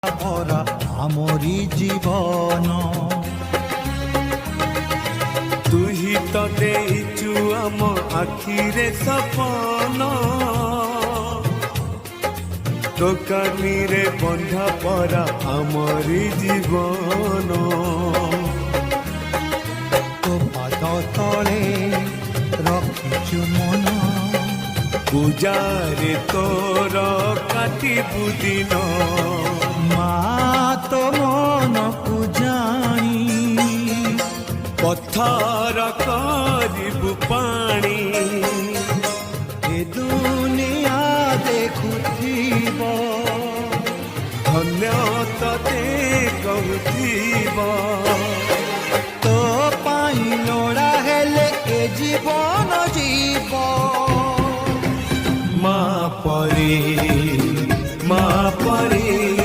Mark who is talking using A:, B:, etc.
A: ভরা আমরি জীবন
B: তুহি তো দেইছু আম আখিরে সপন দোকানীরে বন্ধা পরা আমরি জীবন
A: তো পাদ তলে রখিছু মন
B: পূজারে তোর কাটিবু দিন
A: মা তো মনকু জানি
B: পথর করিবু পানি
A: এ দুনিয়া দেখুথিব
B: ধন্য ততে কহুথিব
A: তো পাই লোড়া হেলে এ জীবন জীব
B: মা পরে